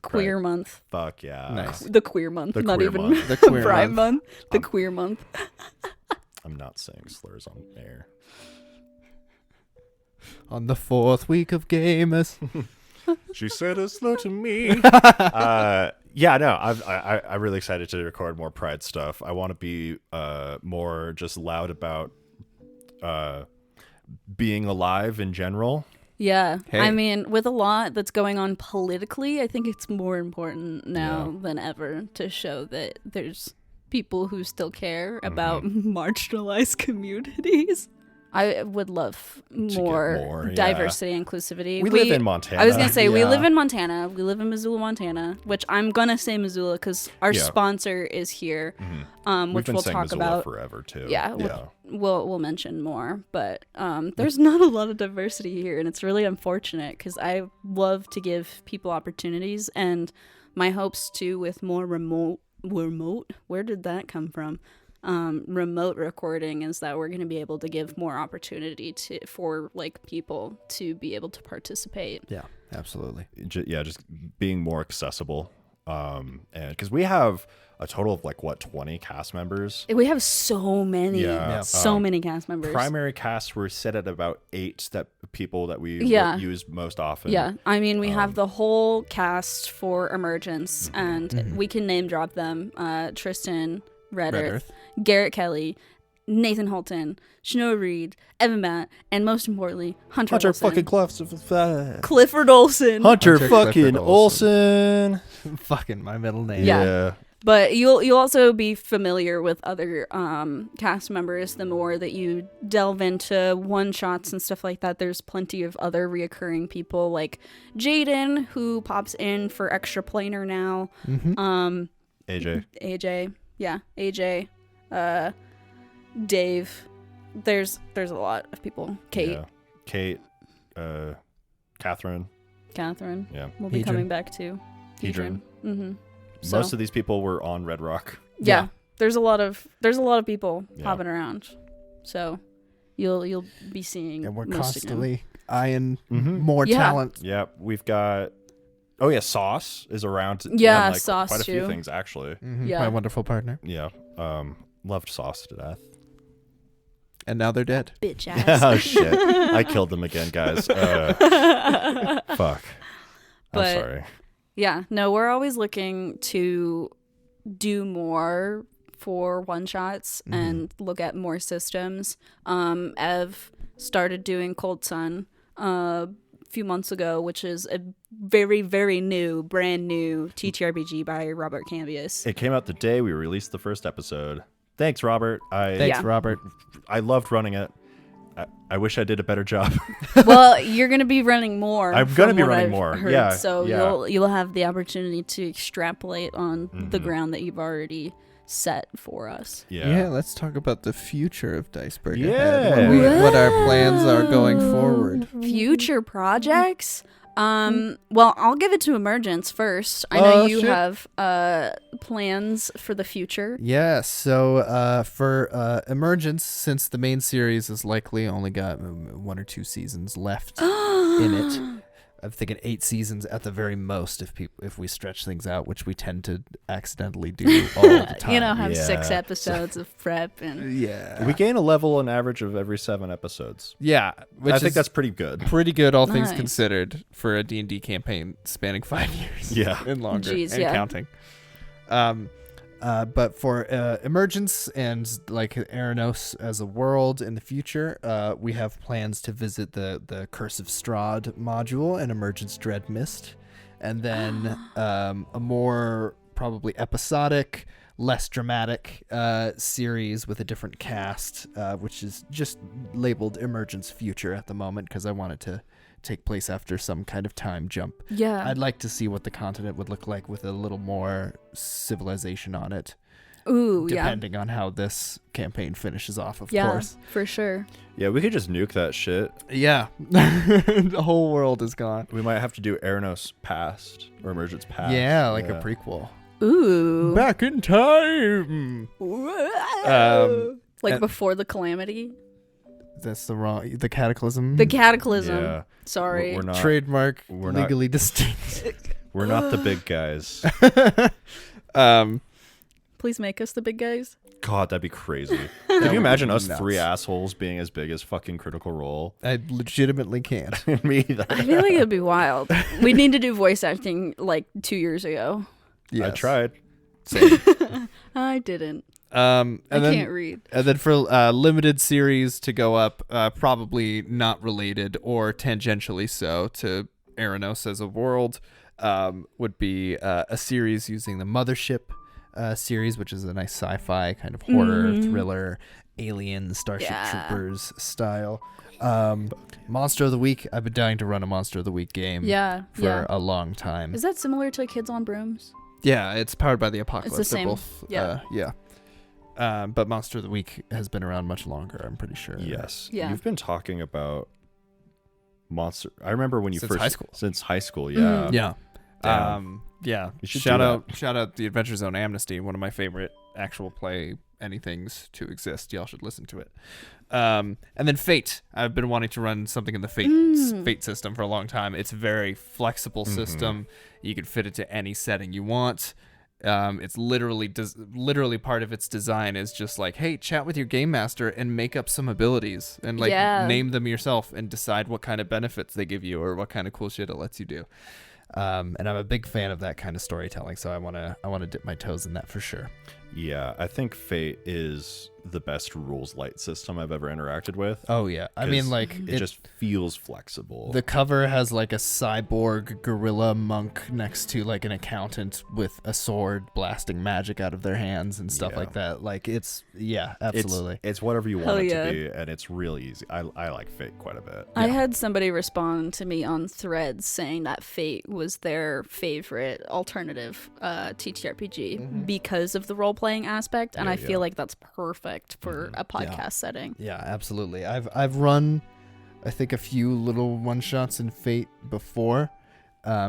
Queer month. Fuck yeah. Nice. The queer month. The Not queer even month. The queer Pride month. month. The queer month. I'm not saying slurs on air. On the 4th week of Gamers. She said it's slow to me. Yeah, no, I'm really excited to record more Pride stuff. I want to be more just loud about being alive in general. Yeah. Hey. I mean, with a lot that's going on politically, I think it's more important now than ever to show that there's people who still care about marginalized communities. I would love more diversity and inclusivity. We live in Montana. I was going to say, we Yeah. live in Montana. We live in Missoula, Montana, which I'm going to say Missoula because our sponsor is here, We've which been we'll saying talk Missoula about. forever, too. Yeah, we'll mention more. But there's not a lot of diversity here, and it's really unfortunate because I love to give people opportunities. And my hopes, too, with more remote, where did that come from? Remote recording is that we're going to be able to give more opportunity for like people to be able to participate. Yeah, absolutely. Just being more accessible. And because we have a total of 20 cast members. We have so many, many cast members. Primary cast were set at about 8 people that we use most often. Yeah, I mean, we have the whole cast for Emergence, and we can name drop them. Tristan, Red Earth, Garrett Kelly, Nathan Holton, Snow Reed, Evan Matt, and most importantly, Hunter Olsen. fucking Clifford Olsen. Hunter fucking Clifford Olsen. Fucking my middle name. Yeah. But you'll also be familiar with other cast members the more that you delve into one-shots and stuff like that. There's plenty of other reoccurring people like Jaden, who pops in for extra planar now. AJ. Yeah, AJ. Dave. There's a lot of people. Kate. Catherine. Yeah. We'll be coming back to. Hedron. Mm-hmm. Most of these people were on Red Rock. Yeah. There's a lot of people popping around. So you'll be seeing. And we're most constantly eyeing more talent. Yeah, we've got Sauce is around. Yeah, on, Sauce quite a few too. things actually. Yeah. My wonderful partner. Yeah. Loved Sauce to death. And now they're dead. Bitch ass. Oh shit. I killed them again, guys. Fuck. I'm sorry. Yeah, no, we're always looking to do more for one-shots and look at more systems. Ev started doing Cold Sun a few months ago, which is a very, very brand new TTRPG by Robert Cambius. It came out the day we released the first episode. Thanks, Robert. Robert. I loved running it. I wish I did a better job. Well, you're going to be running more. I'm going to be from what running I've more. heard, Yeah. So you'll have the opportunity to extrapolate on the ground that you've already set for us. Yeah, let's talk about the future of DICEBERG Yeah. Ahead. What our plans are going forward. Future projects? Well, I'll give it to Emergence first. I know you have plans for the future. Yeah, so for Emergence, since the main series has likely only got 1 or 2 seasons left in it, I'm thinking 8 seasons at the very most if we stretch things out, which we tend to accidentally do all the time. Have 6 episodes of prep and We gain a level on average of every 7 episodes. Yeah, which I think that's pretty good. Pretty good, all things Nice. considered, for a D&D campaign spanning 5 years. Yeah. And longer, Jeez, and yeah. counting. But for Emergence and like Aranos as a world in the future, we have plans to visit the Curse of Strahd module and Emergence Dread Mist, and then a more probably episodic, less dramatic series with a different cast, which is just labeled Emergence Future at the moment because I wanted to take place after some kind of time jump. yeah. I'd like to see what the continent would look like with a little more civilization on it. Ooh, Depending on how this campaign finishes off, of yeah, course. for sure. Yeah, we could just nuke that shit. Yeah. The whole world is gone. We might have to do Aranos Past or Emergence Past. Yeah, like a prequel. Ooh. Back in time. Like and- before the calamity. That's the Cataclysm. The cataclysm. Yeah. Sorry. We're not Trademark we're not- legally distinct. We're not the big guys. Please make us the big guys. God, that'd be crazy. Can you imagine us nuts. 3 assholes being as big as fucking Critical Role? I legitimately can't. Me either. I feel like it'd be wild. We need to do voice acting like 2 years ago. I tried. I didn't. And I then, can't read. And then for limited series to go up, probably not related or tangentially so to Eranos as a world, would be a series using the Mothership series, which is a nice sci-fi kind of horror thriller, alien Starship Troopers style. Monster of the Week. I've been dying to run a Monster of the Week game for a long time. Is that similar to Kids on Brooms? Yeah, it's powered by the Apocalypse. It's the same. Both, Yeah. But Monster of the Week has been around much longer, I'm pretty sure. Yes. Yeah. You've been talking about Monster. I remember when you Since first high school. Since high school, yeah. Yeah. Damn. Yeah. You should Shout do that. out the Adventure Zone Amnesty, one of my favorite actual play anythings to exist. Y'all should listen to it. And then Fate. I've been wanting to run something in the Fate system for a long time. It's a very flexible system. You can fit it to any setting you want. It's literally part of its design is just like, hey, chat with your game master and make up some abilities and name them yourself and decide what kind of benefits they give you or what kind of cool shit it lets you do. And I'm a big fan of that kind of storytelling, so I wanna dip my toes in that for sure. Yeah, I think Fate is the best rules light system I've ever interacted with. Oh yeah, I mean like it just feels flexible. The cover has like a cyborg gorilla monk next to like an accountant with a sword blasting magic out of their hands and stuff like that. Like it's absolutely. It's whatever you want Hell it yeah. to be, and it's really easy. I like Fate quite a bit. I had somebody respond to me on Threads saying that Fate was their favorite alternative TTRPG because of the role-playing aspect, and I feel like that's perfect for a podcast setting. Yeah, absolutely. I've run, I think, a few little one-shots in Fate before,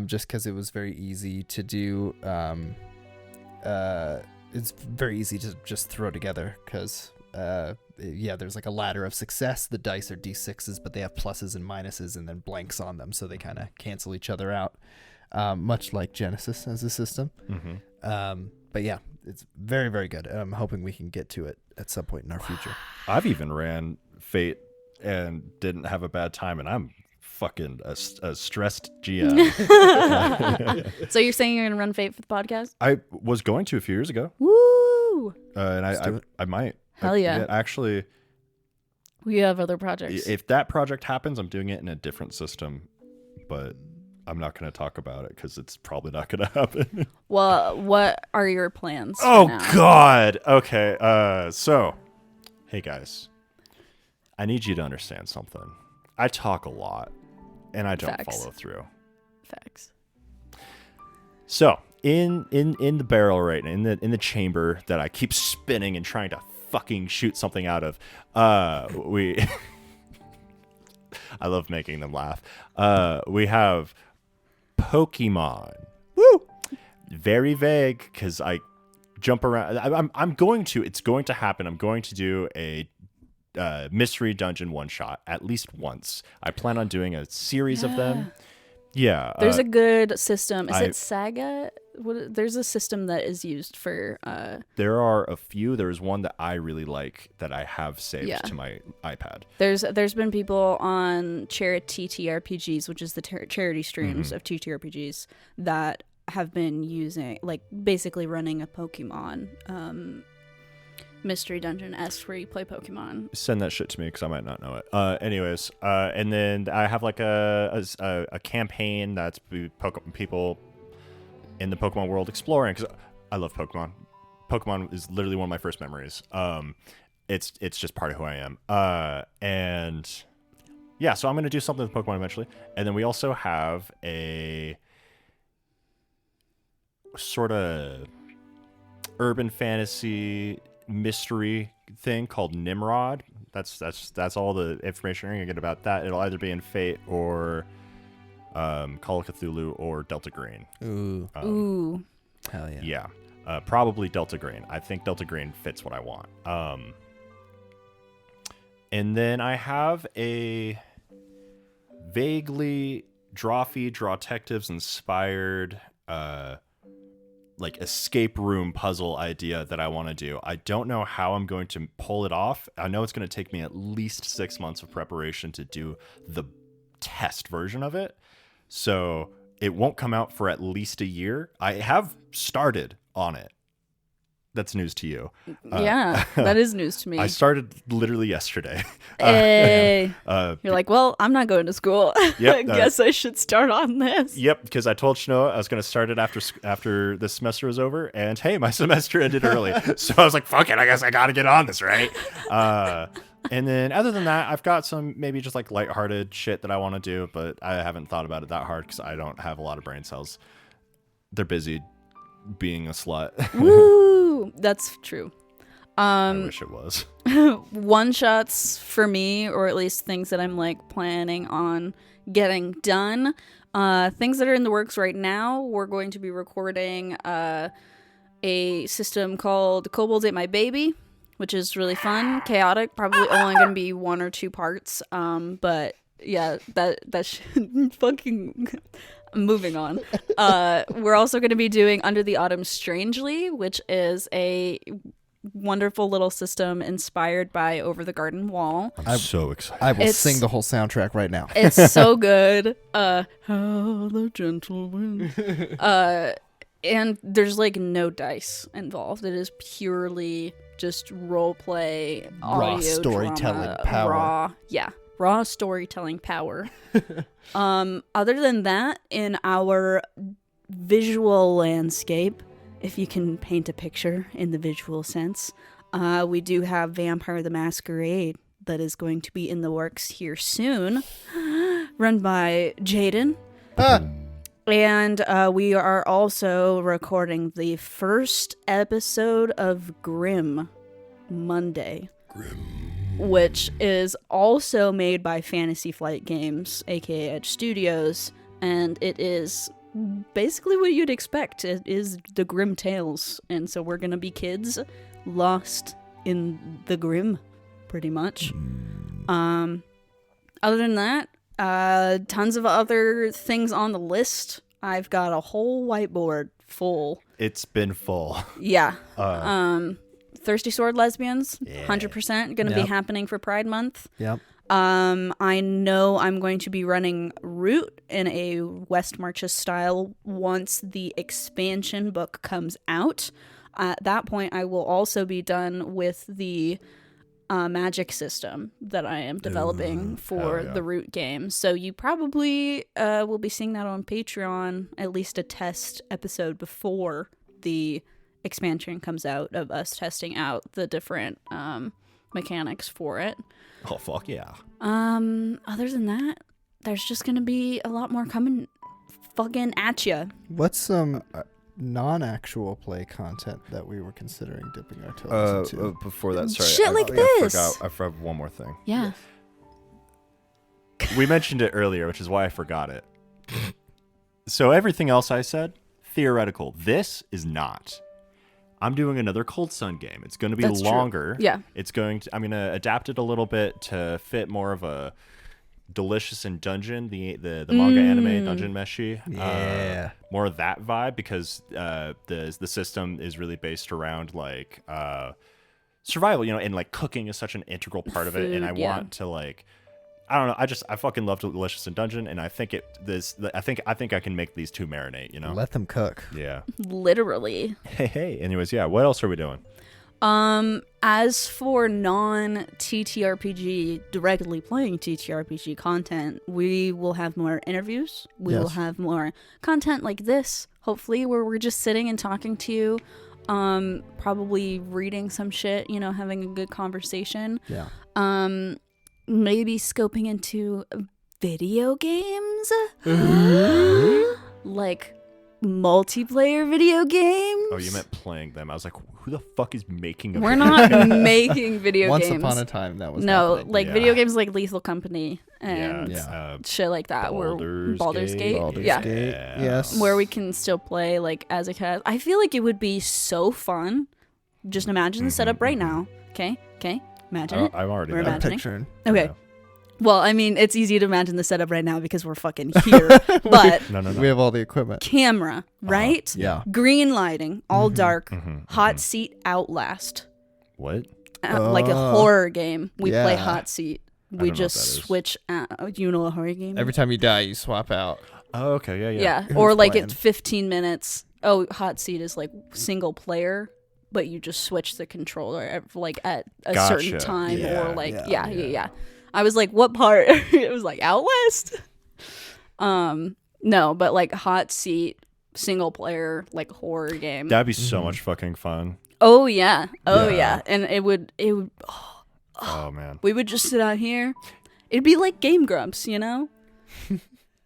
just because it was very easy to do. It's very easy to just throw together because, there's like a ladder of success. The dice are D6s, but they have pluses and minuses and then blanks on them, so they kind of cancel each other out, much like Genesis as a system. But yeah, it's very, very good. I'm hoping we can get to it at some point in our future. I've even ran Fate and didn't have a bad time, and I'm fucking a stressed GM. So you're saying you're gonna run Fate for the podcast? I was going to a few years ago. Woo! And I might. Hell yeah. Actually, We have other projects. if that project happens, I'm doing it in a different system, but I'm not going to talk about it because it's probably not going to happen. Well, what are your plans? Oh, for now? God. Okay. So, hey, guys. I need you to understand something. I talk a lot, and I don't Facts. follow through. Facts. So, in the barrel right now, in the chamber that I keep spinning and trying to fucking shoot something out of, we... I love making them laugh. We have Pokemon. Woo! Very vague because I jump around. It's going to happen. I'm going to do a mystery dungeon one shot at least once. I plan on doing a series of them. Yeah. There's a good system. Is it Saga? There's a system that is used for... There are a few. There's one that I really like that I have saved to my iPad. There's been people on Charity TTRPGs, which is the charity streams of TTRPGs, that have been using, like, basically running a Pokemon mystery dungeon-esque where you play Pokemon. Send that shit to me because I might not know it. Anyways, and then I have like a campaign that's people in the Pokemon world exploring because I love Pokemon. Pokemon is literally one of my first memories. It's just part of who I am. And yeah, so I'm gonna do something with Pokemon eventually. And then we also have a sort of urban fantasy mystery thing called Nimrod. That's all the information you're gonna get about that. It'll either be in Fate or Call of Cthulhu or Delta Green. Ooh. Ooh. Hell yeah. Yeah. Probably Delta Green. I think Delta Green fits what I want. And then I have a vaguely Draw Detectives inspired like escape room puzzle idea that I want to do. I don't know how I'm going to pull it off. I know it's going to take me at least 6 months of preparation to do the test version of it. So it won't come out for at least a year. I have started on it. That's news to you. Yeah, that is news to me. I started literally yesterday. Hey. You're like, well, I'm not going to school. Yep, I guess I should start on this. Yep, because I told Shanoa I was going to start it after this semester was over, and hey, my semester ended early. So I was like, fuck it, I guess I got to get on this, right? And then other than that, I've got some maybe just like lighthearted shit that I want to do, but I haven't thought about it that hard because I don't have a lot of brain cells. They're busy being a slut. Woo! That's true. I wish it was. One shots for me, or at least things that I'm like planning on getting done. Things that are in the works right now. We're going to be recording a system called Kobolds Ate My Baby, which is really fun, chaotic. Probably only going to be 1 or 2 parts. But yeah, that fucking. Moving on. We're also going to be doing Under the Autumn Strangely, which is a wonderful little system inspired by Over the Garden Wall. I'm so excited. I will sing the whole soundtrack right now. It's so good. How the gentle wind. And there's like no dice involved. It is purely just role play, Raw audio storytelling drama, power. Raw storytelling power. Other than that, in our visual landscape, if you can paint a picture in the visual sense, we do have Vampire the Masquerade that is going to be in the works here soon, run by Jaden. And we are also recording the first episode of Grimm Monday. Which is also made by Fantasy Flight Games, aka Edge Studios, and it is basically what you'd expect. It is the Grimm Tales, and so we're gonna be kids lost in the Grimm, pretty much. Other than that, tons of other things on the list. I've got a whole whiteboard full. It's been full. Yeah. Thirsty Sword Lesbians, 100% going to be happening for Pride Month. Yep. I know I'm going to be running Root in a West Marches style once the expansion book comes out. At that point, I will also be done with the magic system that I am developing for the Root game. So you probably will be seeing that on Patreon, at least a test episode before the expansion comes out of us testing out the different mechanics for it. Oh, fuck yeah. Other than that, there's just gonna be a lot more coming fucking at ya. What's some non-actual play content that we were considering dipping our toes into? Before that, sorry. Shit like this. I forgot one more thing. Yeah. We mentioned it earlier, which is why I forgot it. So everything else I said, theoretical. This is not. I'm doing another Cold Sun game. It's going to be longer. True. Yeah. I'm going to adapt it a little bit to fit more of a Delicious in Dungeon, the manga anime Dungeon Meshi. Yeah. More of that vibe because the system is really based around like survival, and like cooking is such an integral part of it, and I want to like I don't know. I fucking love Delicious in Dungeon, and I think I think I can make these two marinate. Let them cook. Yeah. Literally. Hey. Anyways, yeah. What else are we doing? As for non-TTRPG, directly playing TTRPG content, we will have more interviews. We will have more content like this, hopefully, where we're just sitting and talking to you. Probably reading some shit, having a good conversation. Yeah. Maybe scoping into video games. Like multiplayer video games. Oh, you meant playing them. I was like, who the fuck is making a We're not making video Once games. Once upon a time, that was no, happening. like video games like Lethal Company and shit like that. Baldur's Gate. Yes. Where we can still play like as a cat. I feel like it would be so fun. Just imagine the setup right now. Okay? Imagine it. I'm already We're imagining. picturing. Okay. Well, I mean, it's easy to imagine the setup right now because we're fucking here. But No. We have all the equipment. camera, right? Yeah. Green lighting, all dark. Hot seat Outlast. What? Like a horror game. We play yeah. hot seat. We don't know what just that is. switch. You know a horror game? Every time you die, you swap out. Oh, okay. Yeah. Yeah. Or like playing? it's 15 minutes. Oh, hot seat is like single player, but you just switch the controller like at a certain Gotcha. time Yeah, or like yeah, yeah. I was like, what part? It was like Outlast. No, but like hot seat single player like horror game. That'd be so much fucking fun. Oh yeah. Yeah. And it would Oh man. we would just sit out here. It'd be like Game Grumps, you know?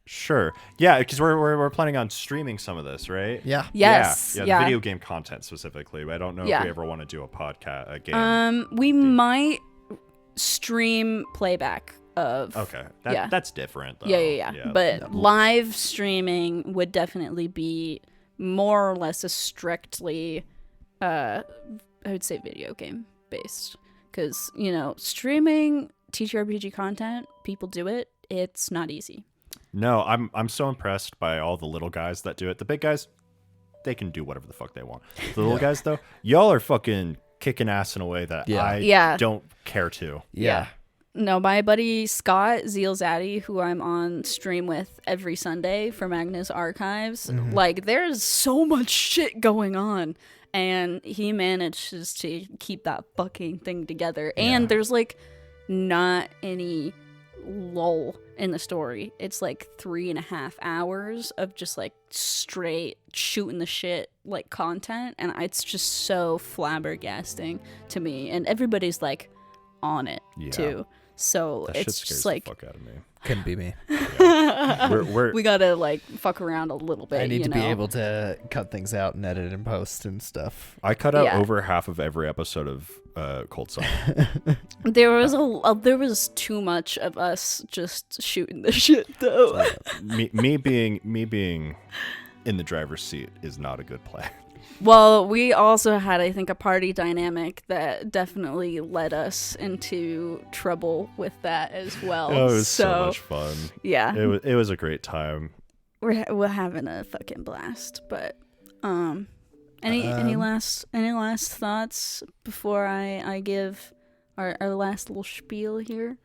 Sure. Yeah, because we're planning on streaming some of this, right? Yeah. Yes. Yeah. Yeah. Video game content specifically. I don't know Yeah. if we ever want to do a podcast, a game. We might stream playback of Okay. yeah. That's different, though. Yeah. But live streaming would definitely be more or less a strictly, I would say, video game based. Because, you know, streaming TTRPG content, people do it. It's not easy. No, I'm so impressed by all the little guys that do it. The big guys, they can do whatever the fuck they want. The little guys, though, y'all are fucking kicking ass in a way that I don't care to. Yeah. No, my buddy Scott Zielzaddy, who I'm on stream with every Sunday for Magnus Archives, like there's so much shit going on, and he manages to keep that fucking thing together. And there's like not any lull in the story. It's like 3.5 hours of just like straight shooting the shit like content, and it's just so flabbergasting to me. And everybody's like on it too. So That it's shit just scares like the fuck out of me. Couldn't be me. We're we gotta like fuck around a little bit. I need to you be know? able to cut things out and edit and post and stuff. I cut out Yeah. over half of every episode of Cold Summer. There was too much of us just shooting the shit though. me being in the driver's seat is not a good play. Well, we also had, I think, a party dynamic that definitely led us into trouble with that as well. Oh, it was so much fun. Yeah, It was a great time. we're having a fucking blast. But any last thoughts before I give our last little spiel here?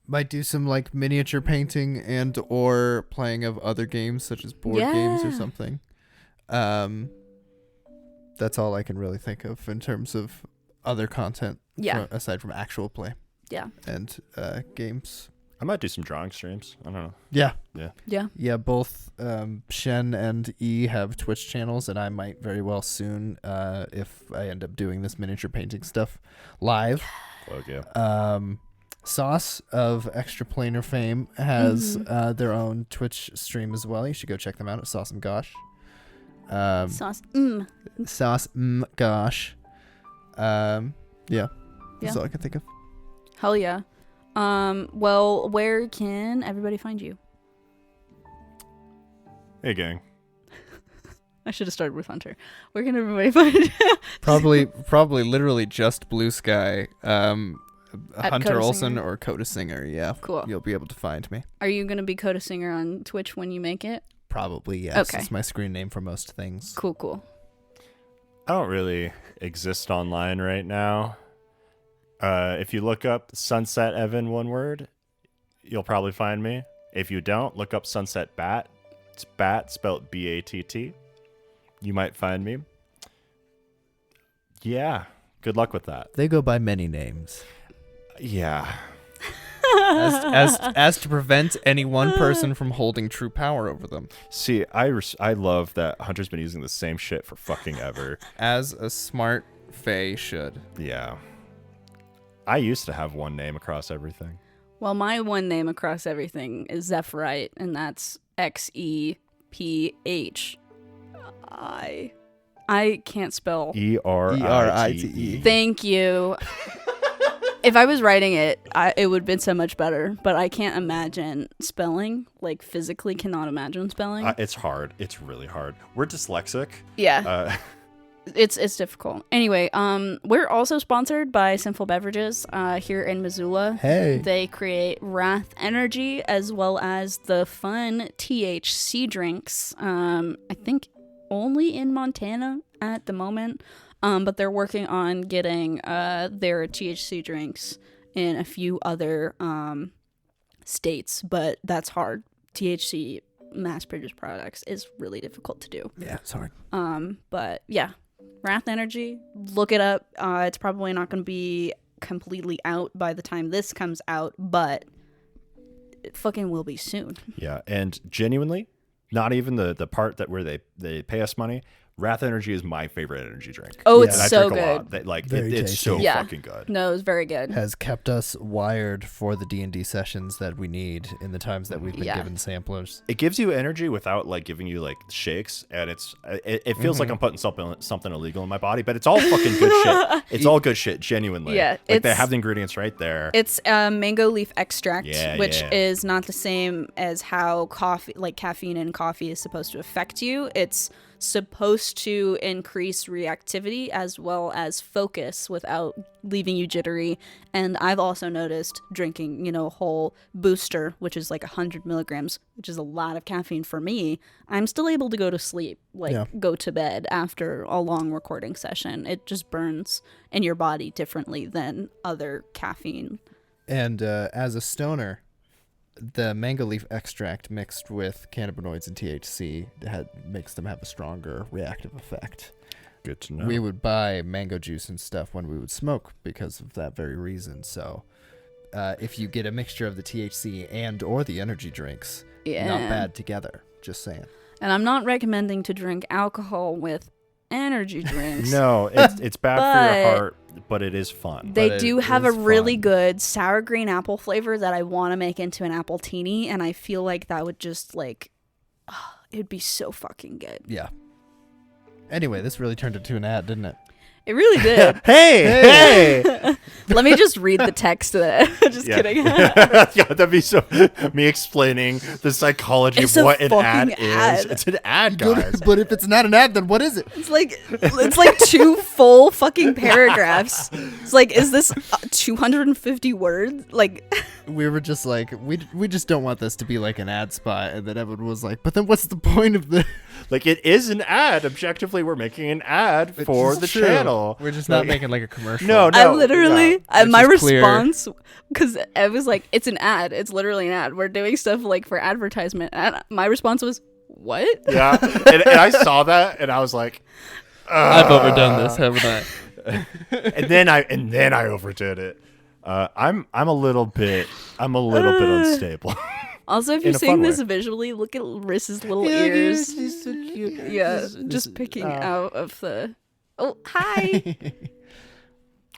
Might do some like miniature painting and or playing of other games such as board games or Yeah. something. That's all I can really think of in terms of other content. Yeah. Aside from actual play. Yeah. And games. I might do some drawing streams. I don't know. Yeah. Yeah. Yeah. Both Shen and E have Twitch channels, and I might very well soon if I end up doing this miniature painting stuff live. Fuck yeah. Sauce of Extra Planar fame has their own Twitch stream as well. You should go check them out at Sauce and Gosh. Sauce. Sauce Gosh. Yeah. That's all I can think of. Hell yeah. Well, where can everybody find you? Hey, gang. I should have started with Hunter. Where can everybody find you? Probably literally just Blue Sky. At Hunter Coda Olson Singer? or Coda Singer, yeah. Cool. You'll be able to find me. Are you going to be Coda Singer on Twitch when you make it? Probably, yes. Okay. It's my screen name for most things. Cool. I don't really exist online right now. If you look up Sunset Evan, one word, you'll probably find me. If you don't, look up Sunset Bat. It's Bat spelled B-A-T-T. You might find me. Yeah. Good luck with that. They go by many names. Yeah. As to prevent any one person from holding true power over them. See, I love that Hunter's been using the same shit for fucking ever. As a smart fae should. Yeah. I used to have one name across everything. Well, my one name across everything is Zephyrite, and that's Xephi. I can't spell. E-R-I-T-E. Thank you. If I was writing it, it would have been so much better, but I can't imagine spelling, like physically cannot imagine spelling. It's hard. It's really hard. We're dyslexic. Yeah. It's difficult. Anyway, we're also sponsored by Sinful Beverages here in Missoula. Hey. They create Wrath Energy as well as the fun THC drinks. I think only in Montana at the moment. But they're working on getting their THC drinks in a few other states, but that's hard. THC mass-produced products is really difficult to do. Yeah, it's hard. But yeah, Wrath Energy, look it up. It's probably not going to be completely out by the time this comes out, but it fucking will be soon. Yeah, and genuinely, not even the part that where they pay us money. Wrath Energy is my favorite energy drink. Oh, Yeah. it's And I so drink a good. lot. That, like Very it's tasty. so Yeah. fucking good. No, it's very good. Has kept us wired for the D&D sessions that we need in the times that we've been Yeah. given samplers. It gives you energy without like giving you like shakes, and it feels like I'm putting something illegal in my body, but it's all fucking good shit. It's all good shit, genuinely. Yeah, like they it's- have the ingredients right there. It's mango leaf extract, Yeah, which yeah. is not the same as how caffeine in coffee is supposed to affect you. It's supposed to increase reactivity as well as focus without leaving you jittery. And I've also noticed drinking, a whole booster, which is like 100 milligrams, which is a lot of caffeine for me. I'm still able to go to sleep, go to bed after a long recording session. It just burns in your body differently than other caffeine. And as a stoner, the mango leaf extract mixed with cannabinoids and THC makes them have a stronger reactive effect. Good to know. We would buy mango juice and stuff when we would smoke because of that very reason. So if you get a mixture of the THC and or the energy drinks, Yeah. not bad together. Just saying. And I'm not recommending to drink alcohol with energy drinks. No, it's bad for your But- heart, but it is fun. They But do it have a is really fun. good sour green apple flavor that I want to make into an apple teeny, and I feel like that would just it'd be so fucking good. Yeah. Anyway, this really turned into an ad, didn't it? It really did. Hey! Let me just read the text of it. Just Yeah. kidding. Yeah, that'd be so. Me explaining the psychology It's of a what an ad fucking is. ad. It's an ad, guys. But if it's not an ad, then what is it? It's like 2 full fucking paragraphs. It's like, is this 250 words? We were just like, we just don't want this to be like an ad spot. And then Evan was like, but then what's the point of this? Like it is an ad. Objectively, we're making an ad for It's the true. channel. We're just not Like- making like a commercial. No, I literally, Which my is clear. response, because I was like, it's an ad. It's literally an ad. We're doing stuff for advertisement. And my response was, what? Yeah, and I saw that, and I was like, I've overdone this, haven't I? and then I overdid it. I'm a little bit unstable. Also, if In you're a seeing fun this way. visually, look at Riss's little ears. He's so cute. Yeah, just picking out of the. Oh, hi.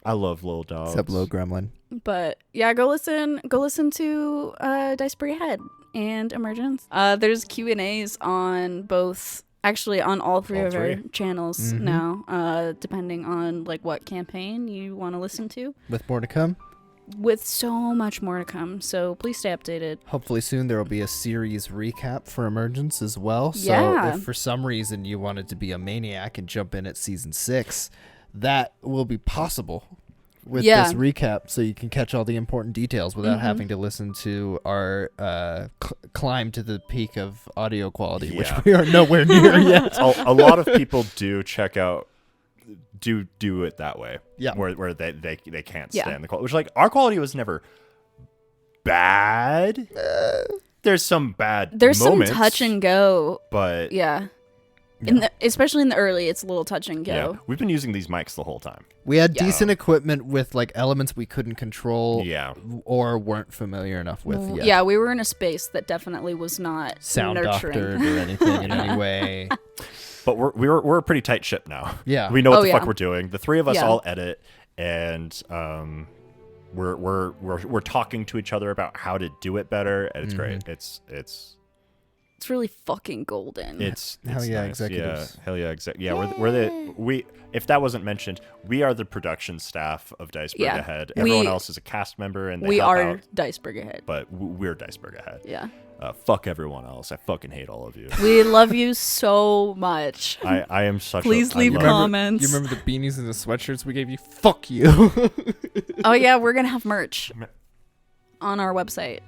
I love little dogs. Except low gremlin. But yeah, go listen to DICEBERG Ahead and Emergence. There's Q&As on both, actually on all three All of our three. channels Mhm. now, depending on what campaign you want to listen to. With more to come. With so much more to come, so please stay updated. Hopefully soon there will be a series recap for Emergence as well. So Yeah. if for some reason you wanted to be a maniac and jump in at season 6, that will be possible with Yeah. this recap, so you can catch all the important details without Mhm. having to listen to our climb to the peak of audio quality, Yeah. which we are nowhere near yet. A lot of people do check out, do it that way. Yeah. Where they can't Yeah. stand the quality. Which our quality was never bad. There's some bad. There's moments, some touch and go. but Yeah. Yeah. Especially in the early, it's a little touch and go. yeah, we've been using these mics the whole time. We had Yeah. decent equipment with elements we couldn't control Yeah. or weren't familiar enough with yet. Yeah, we were in a space that definitely was not Sound nurturing. doctored or anything in any way. But we're a pretty tight ship now. Yeah. We know what Oh, the yeah. fuck we're doing. The three of us Yeah. all edit, and we're talking to each other about how to do it better, and it's great. It's It's really fucking golden. It's Hell yeah, nice. executives. Yeah, hell yeah, yeah. We're if that wasn't mentioned, we are the production staff of DICEBERG Yeah. Ahead. Everyone else is a cast member, and they we help are out, DICEBERG Ahead. but we're DICEBERG Ahead. Yeah. Fuck everyone else. I fucking hate all of you. We love you so much. I am such. Please I leave love- comments. You remember the beanies and the sweatshirts we gave you? Fuck you. Oh yeah, we're gonna have merch on our website.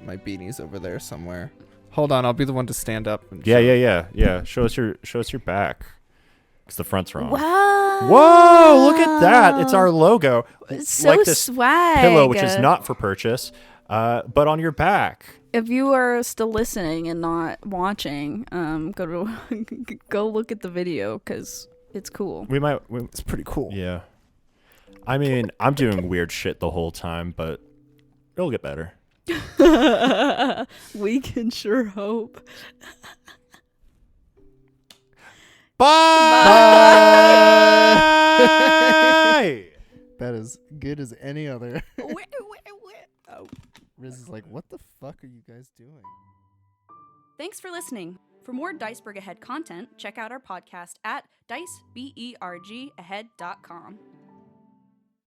My beanie's over there somewhere. Hold on, I'll be the one to stand up. And Yeah. Show us your back. Cause the front's wrong. Wow. Whoa! Look at that. It's our logo. It's so like this swag. pillow, which is not for purchase, but on your back. If you are still listening and not watching, go look at the video because it's cool. It's pretty cool. Yeah. I mean, I'm doing weird shit the whole time, but it'll get better. We can sure hope. Bye. That is good as any other. Oh. Riz is like, what the fuck are you guys doing? Thanks for listening. For more DICEBERG Ahead content, check out our podcast at dicebergahead.com.